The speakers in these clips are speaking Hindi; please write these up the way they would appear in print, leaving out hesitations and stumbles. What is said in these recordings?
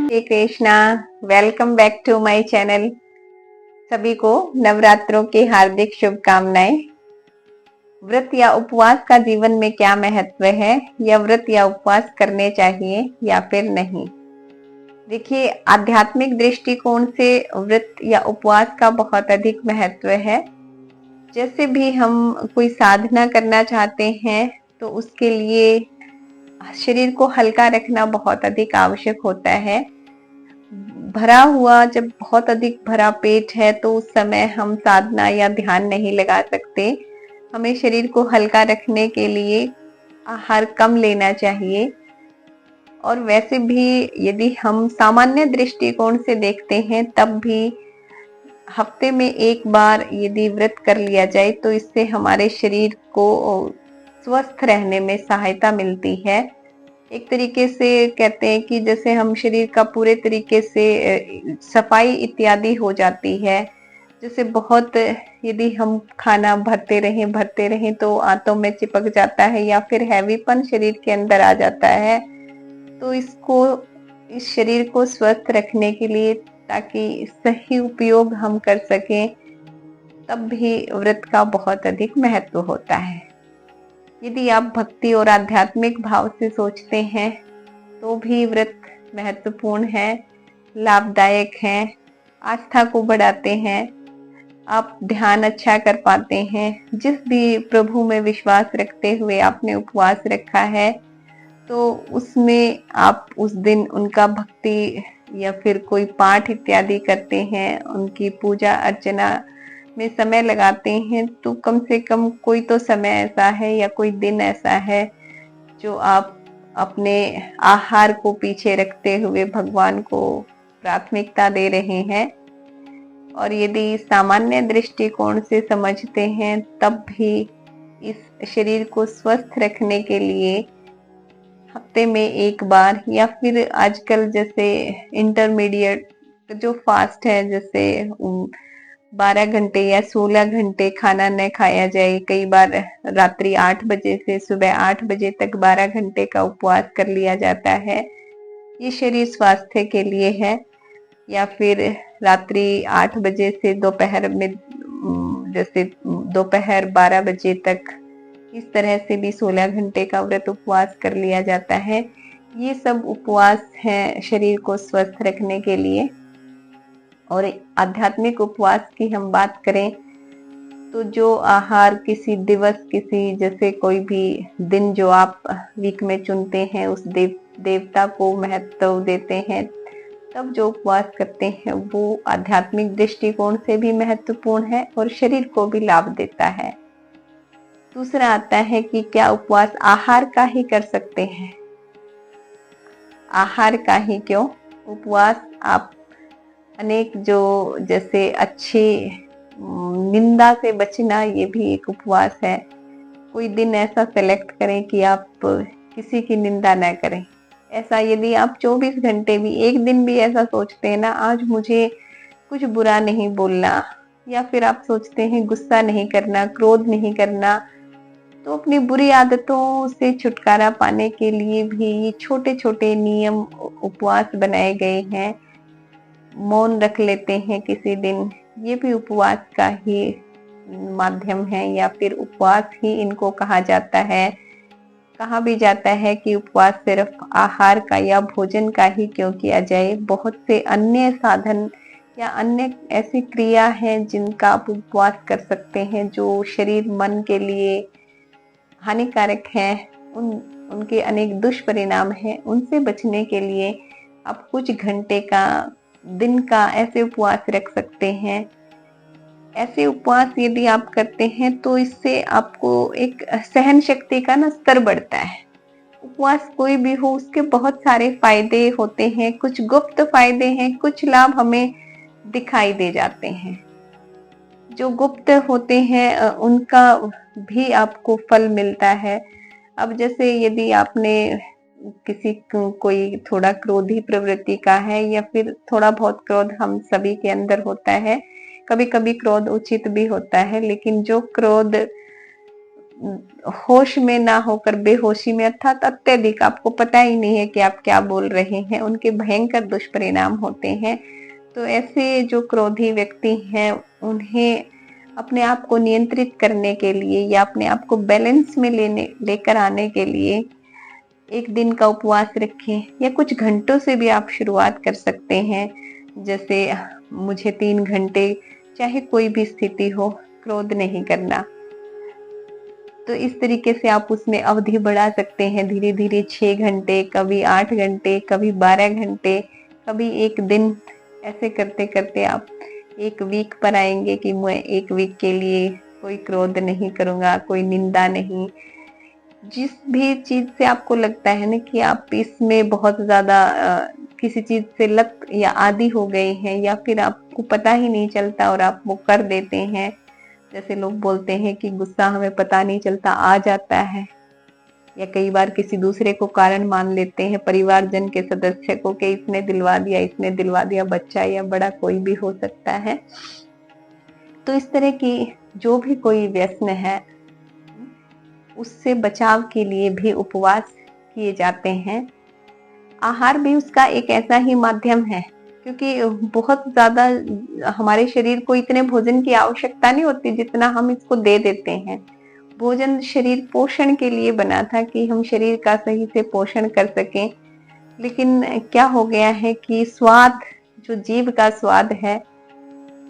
Shri Krishna. Welcome back to my channel. सभी को नवरात्रों की हार्दिक शुभकामनाएं। व्रत या उपवास का जीवन में क्या महत्व है, या व्रत या उपवास करने चाहिए या फिर नहीं। देखिए, आध्यात्मिक दृष्टिकोण से व्रत या उपवास का बहुत अधिक महत्व है। जैसे भी हम कोई साधना करना चाहते हैं तो उसके लिए शरीर को हल्का रखना बहुत अधिक आवश्यक होता है। भरा हुआ, जब बहुत अधिक भरा पेट है तो उस समय हम साधना या ध्यान नहीं लगा सकते। हमें शरीर को हल्का रखने के लिए आहार कम लेना चाहिए। और वैसे भी यदि हम सामान्य दृष्टिकोण से देखते हैं तब भी हफ्ते में एक बार यदि व्रत कर लिया जाए तो इससे हमारे शरीर को स्वस्थ रहने में सहायता मिलती है। एक तरीके से कहते हैं कि जैसे हम शरीर का पूरे तरीके से सफाई इत्यादि हो जाती है। जैसे बहुत यदि हम खाना भरते रहें तो आंतों में चिपक जाता है या फिर हैवीपन शरीर के अंदर आ जाता है। तो इस शरीर को स्वस्थ रखने के लिए, ताकि सही उपयोग हम कर सकें, तब भी व्रत का बहुत अधिक महत्व होता है। यदि आप भक्ति और आध्यात्मिक भाव से सोचते हैं तो भी व्रत महत्वपूर्ण है, लाभदायक है, आस्था को बढ़ाते हैं, आप ध्यान अच्छा कर पाते हैं। जिस भी प्रभु में विश्वास रखते हुए आपने उपवास रखा है तो उसमें आप उस दिन उनका भक्ति या फिर कोई पाठ इत्यादि करते हैं, उनकी पूजा अर्चना में समय लगाते हैं, तो कम से कम कोई तो समय ऐसा है या कोई दिन ऐसा है जो आप अपने आहार को पीछे रखते हुए भगवान को प्राथमिकता दे रहे हैं। और यदि सामान्य दृष्टिकोण से समझते हैं तब भी इस शरीर को स्वस्थ रखने के लिए हफ्ते में एक बार, या फिर आजकल जैसे इंटरमीडिएट जो फास्ट है, जैसे 12 घंटे या 16 घंटे खाना न खाया जाए। कई बार रात्रि 8 बजे से सुबह 8 बजे तक 12 घंटे का उपवास कर लिया जाता है। ये शरीर स्वास्थ्य के लिए है। या फिर रात्रि 8 बजे से दोपहर में जैसे दोपहर 12 बजे तक, इस तरह से भी 16 घंटे का व्रत उपवास कर लिया जाता है। ये सब उपवास हैं शरीर को स्वस्थ रखने के लिए। और आध्यात्मिक उपवास की हम बात करें तो जो आहार किसी दिवस, किसी जैसे कोई भी दिन जो आप वीक में चुनते हैं, उस देवता को महत्व देते हैं, तब जो उपवास करते हैं वो आध्यात्मिक दृष्टिकोण से भी महत्वपूर्ण है और शरीर को भी लाभ देता है। दूसरा आता है कि क्या उपवास आहार का ही कर सकते हैं। आहार का ही क्यों, उपवास आप अनेक जो जैसे अच्छी निंदा से बचना, ये भी एक उपवास है। कोई दिन ऐसा सेलेक्ट करें कि आप किसी की निंदा न करें। ऐसा यदि आप 24 घंटे भी, एक दिन भी ऐसा सोचते हैं ना, आज मुझे कुछ बुरा नहीं बोलना, या फिर आप सोचते हैं गुस्सा नहीं करना, क्रोध नहीं करना, तो अपनी बुरी आदतों से छुटकारा पाने के लिए भी ये छोटे छोटे नियम उपवास बनाए गए हैं। मौन रख लेते हैं किसी दिन, ये भी उपवास का ही माध्यम है, या फिर उपवास ही इनको कहा जाता है। कहा भी जाता है कि उपवास सिर्फ आहार का या भोजन का ही क्यों किया जाए, बहुत से अन्य साधन या अन्य ऐसी क्रिया है जिनका आप उपवास कर सकते हैं, जो शरीर मन के लिए हानिकारक है। उनके अनेक दुष्परिणाम हैं। उनसे बचने के लिए आप कुछ घंटे का, दिन का ऐसे उपवास रख सकते हैं। ऐसे उपवास यदि आप करते हैं तो इससे आपको एक सहन शक्ति का ना स्तर बढ़ता है। उपवास कोई भी हो, उसके बहुत सारे फायदे होते हैं। कुछ गुप्त फायदे हैं, कुछ लाभ हमें दिखाई दे जाते हैं। जो गुप्त होते हैं उनका भी आपको फल मिलता है। अब जैसे यदि आपने किसी कोई थोड़ा क्रोधी प्रवृत्ति का है, या फिर थोड़ा बहुत क्रोध हम सभी के अंदर होता है, कभी कभी क्रोध उचित भी होता है, लेकिन जो क्रोध होश में ना होकर बेहोशी में, अर्थात अत्यधिक आपको पता ही नहीं है कि आप क्या बोल रहे हैं, उनके भयंकर दुष्परिणाम होते हैं। तो ऐसे जो क्रोधी व्यक्ति हैं, उन्हें अपने आप को नियंत्रित करने के लिए या अपने आप को बैलेंस में लेकर आने के लिए एक दिन का उपवास रखें, या कुछ घंटों से भी आप शुरुआत कर सकते हैं। जैसे मुझे 3 घंटे, चाहे कोई भी स्थिति हो, क्रोध नहीं करना। तो इस तरीके से आप उसमें अवधि बढ़ा सकते हैं धीरे धीरे, 6 घंटे, कभी 8 घंटे, कभी 12 घंटे, कभी एक दिन। ऐसे करते करते आप एक वीक पर आएंगे कि मैं एक वीक के लिए कोई क्रोध नहीं करूंगा, कोई निंदा नहीं। जिस भी चीज से आपको लगता है ना कि आप इसमें बहुत ज्यादा किसी चीज से लत या आदी हो गए हैं, या फिर आपको पता ही नहीं चलता और आप वो कर देते हैं। जैसे लोग बोलते हैं कि गुस्सा हमें पता नहीं चलता, आ जाता है, या कई बार किसी दूसरे को कारण मान लेते हैं, परिवारजन के सदस्य को, कि इसने दिलवा दिया, इसने दिलवा दिया, बच्चा या बड़ा कोई भी हो सकता है। तो इस तरह की जो भी कोई व्यसन है, उससे बचाव के लिए भी उपवास किए जाते हैं। आहार भी उसका एक ऐसा ही माध्यम है, क्योंकि बहुत ज्यादा हमारे शरीर को इतने भोजन की आवश्यकता नहीं होती जितना हम इसको दे देते हैं। भोजन शरीर पोषण के लिए बना था कि हम शरीर का सही से पोषण कर सकें। लेकिन क्या हो गया है कि स्वाद, जो जीव का स्वाद है,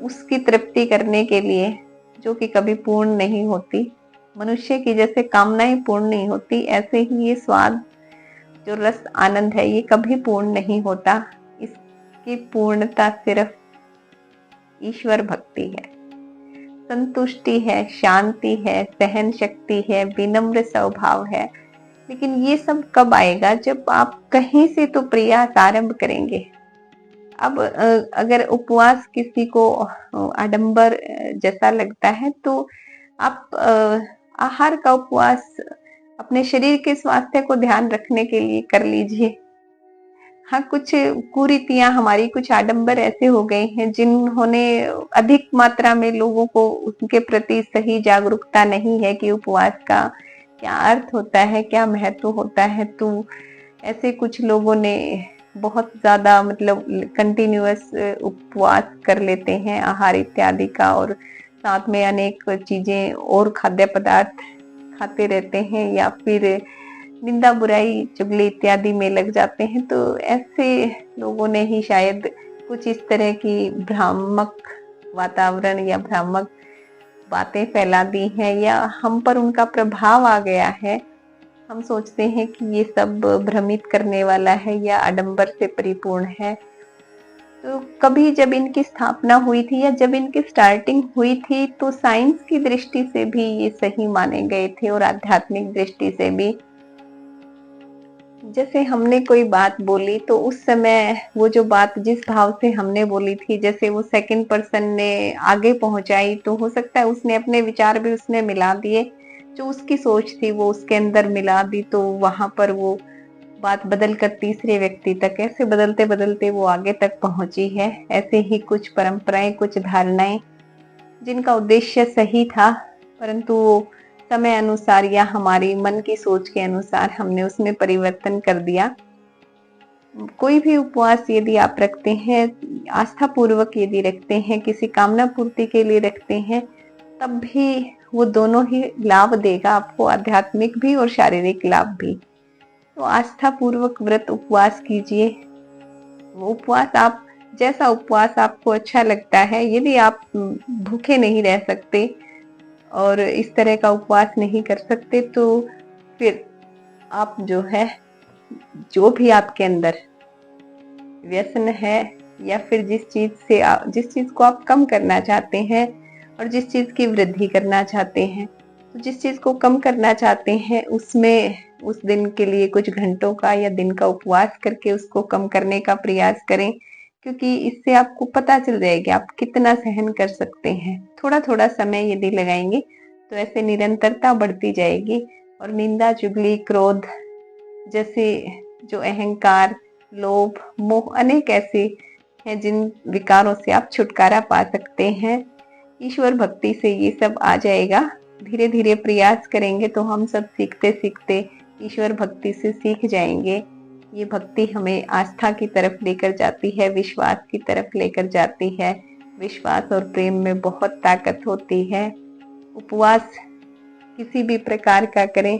उसकी तृप्ति करने के लिए, जो कि कभी पूर्ण नहीं होती, मनुष्य की जैसे कामनाएं पूर्ण नहीं होती, ऐसे ही ये स्वाद, जो रस आनंद है, ये कभी पूर्ण नहीं होता। इसकी पूर्णता सिर्फ ईश्वर भक्ति है, संतुष्टि है, शांति है, सहन शक्ति है, विनम्र स्वभाव है। लेकिन ये सब कब आएगा? जब आप कहीं से तो प्रयास आरंभ करेंगे। अब अगर उपवास किसी को आडंबर जैसा लगता है, तो आप आहार का उपवास अपने शरीर के स्वास्थ्य को ध्यान रखने के लिए कर लीजिए। हाँ, कुछ कुरीतियां हमारी, कुछ आडंबर ऐसे हो गए हैं जिन्होंने अधिक मात्रा में लोगों को उनके प्रति सही जागरूकता नहीं है कि उपवास का क्या अर्थ होता है, क्या महत्व होता है। तो ऐसे कुछ लोगों ने बहुत ज्यादा मतलब कंटिन्यूअस उपवास कर लेते हैं आहार इत्यादि का, और साथ में अनेक चीजें और खाद्य पदार्थ खाते रहते हैं, या फिर निंदा बुराई चुगली इत्यादि में लग जाते हैं। तो ऐसे लोगों ने ही शायद कुछ इस तरह की भ्रामक वातावरण या भ्रामक बातें फैला दी हैं, या हम पर उनका प्रभाव आ गया है। हम सोचते हैं कि ये सब भ्रमित करने वाला है या आडंबर से परिपूर्ण है। तो कभी जब इनकी स्थापना हुई थी या जब इनकी स्टार्टिंग हुई थी, तो साइंस की दृष्टि से भी ये सही माने गए थे और आध्यात्मिक दृष्टि से भी। जैसे हमने कोई बात बोली, तो उस समय वो जो बात जिस भाव से हमने बोली थी, जैसे वो सेकंड पर्सन ने आगे पहुंचाई, तो हो सकता है उसने अपने विचार भी उसने मिला दिए, जो उसकी सोच थी वो उसके अंदर मिला दी, तो वहां पर वो बात बदल कर तीसरे व्यक्ति तक, ऐसे बदलते बदलते वो आगे तक पहुंची है। ऐसे ही कुछ परंपराएं, कुछ धारणाएं जिनका उद्देश्य सही था, परंतु समय अनुसार या हमारी मन की सोच के अनुसार हमने उसमें परिवर्तन कर दिया। कोई भी उपवास यदि आप रखते हैं, आस्था पूर्वक यदि रखते हैं, किसी कामना पूर्ति के लिए रखते हैं, तब भी वो दोनों ही लाभ देगा आपको, आध्यात्मिक भी और शारीरिक लाभ भी। तो आस्था पूर्वक व्रत उपवास कीजिए। वो उपवास, आप जैसा उपवास आपको अच्छा लगता है, यदि आप भूखे नहीं रह सकते और इस तरह का उपवास नहीं कर सकते, तो फिर आप जो है, जो भी आपके अंदर व्यसन है, या फिर जिस चीज को आप कम करना चाहते हैं और जिस चीज की वृद्धि करना चाहते हैं, तो जिस चीज को कम करना चाहते हैं उसमें उस दिन के लिए कुछ घंटों का या दिन का उपवास करके उसको कम करने का प्रयास करें, क्योंकि इससे आपको पता चल जाएगा आप कितना सहन कर सकते हैं। थोड़ा थोड़ा समय यदि लगाएंगे तो ऐसे निरंतरता बढ़ती जाएगी, और निंदा चुगली क्रोध जैसे जो अहंकार, लोभ, मोह, अनेक ऐसे हैं जिन विकारों से आप छुटकारा पा सकते हैं। ईश्वर भक्ति से ये सब आ जाएगा। धीरे धीरे प्रयास करेंगे तो हम सब सीखते सीखते ईश्वर भक्ति से सीख जाएंगे। ये भक्ति हमें आस्था की तरफ लेकर जाती है, विश्वास की तरफ लेकर जाती है। विश्वास और प्रेम में बहुत ताकत होती है। उपवास किसी भी प्रकार का करें।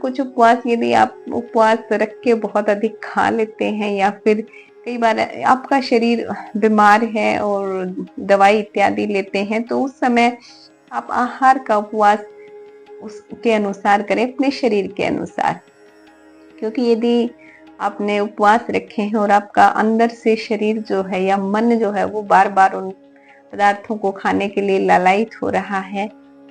कुछ उपवास यदि आप उपवास रख के बहुत अधिक खा लेते हैं या फिर कई बार आपका शरीर बीमार है और दवाई इत्यादि लेते हैं, तो उस समय आप आहार का उपवास उसके अनुसार करें, अपने शरीर के अनुसार। क्योंकि यदि आपने उपवास रखे हैं और आपका अंदर से शरीर जो है या मन जो है वो बार बार उन पदार्थों को खाने के लिए लालायित हो रहा है,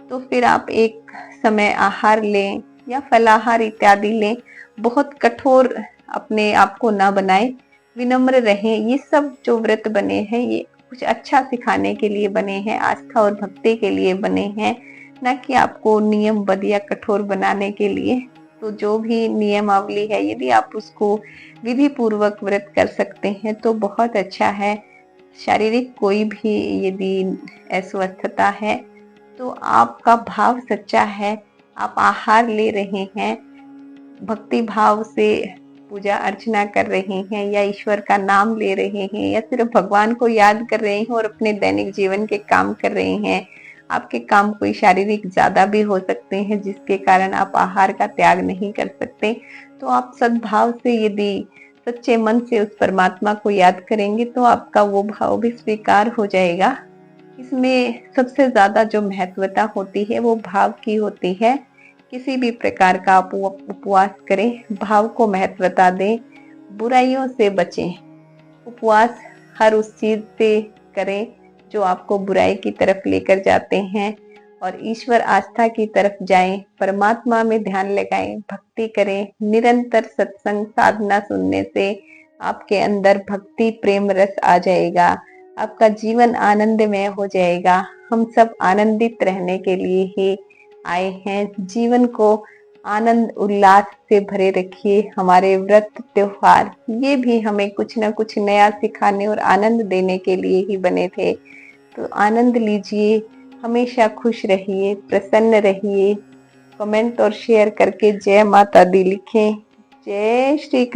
तो फिर आप एक समय आहार लें या फलाहार इत्यादि लें। बहुत कठोर अपने आप को ना बनाएं, विनम्र रहें। ये सब जो व्रत बने हैं ये कुछ अच्छा सिखाने के लिए बने हैं, आस्था और भक्ति के लिए बने हैं, ना कि आपको नियमबद्ध या कठोर बनाने के लिए। तो जो भी नियमावली है यदि आप उसको विधि पूर्वक व्रत कर सकते हैं तो बहुत अच्छा है। शारीरिक कोई भी यदि अस्वस्थता है तो आपका भाव सच्चा है, आप आहार ले रहे हैं, भक्ति भाव से पूजा अर्चना कर रहे हैं या ईश्वर का नाम ले रहे हैं या सिर्फ भगवान को याद कर रहे हैं और अपने दैनिक जीवन के काम कर रहे हैं। आपके काम कोई शारीरिक ज्यादा भी हो सकते हैं जिसके कारण आप आहार का त्याग नहीं कर सकते। तो आप सद्भाव से यदि सच्चे मन से उस परमात्मा को याद करेंगे तो आपका वो भाव भी स्वीकार हो जाएगा। इसमें सबसे ज्यादा जो महत्वता होती है वो भाव की होती है। किसी भी प्रकार का आप उपवास करें, भाव को महत्वता दें, बुराइयों से बचें। उपवास हर उस चीज से करें जो आपको बुराई की तरफ लेकर जाते हैं और ईश्वर आस्था की तरफ जाएं, परमात्मा में ध्यान लगाएं, भक्ति करें। निरंतर सत्संग साधना सुनने से आपके अंदर भक्ति प्रेम रस आ जाएगा, आपका जीवन आनंदमय हो जाएगा। हम सब आनंदित रहने के लिए ही आए हैं। जीवन को आनंद उल्लास से भरे रखिए। हमारे व्रत त्योहार ये भी हमें कुछ न कुछ नया सिखाने और आनंद देने के लिए ही बने थे। तो आनंद लीजिए, हमेशा खुश रहिए, प्रसन्न रहिए। कमेंट और शेयर करके जय माता दी लिखें। जय श्री कृष्ण।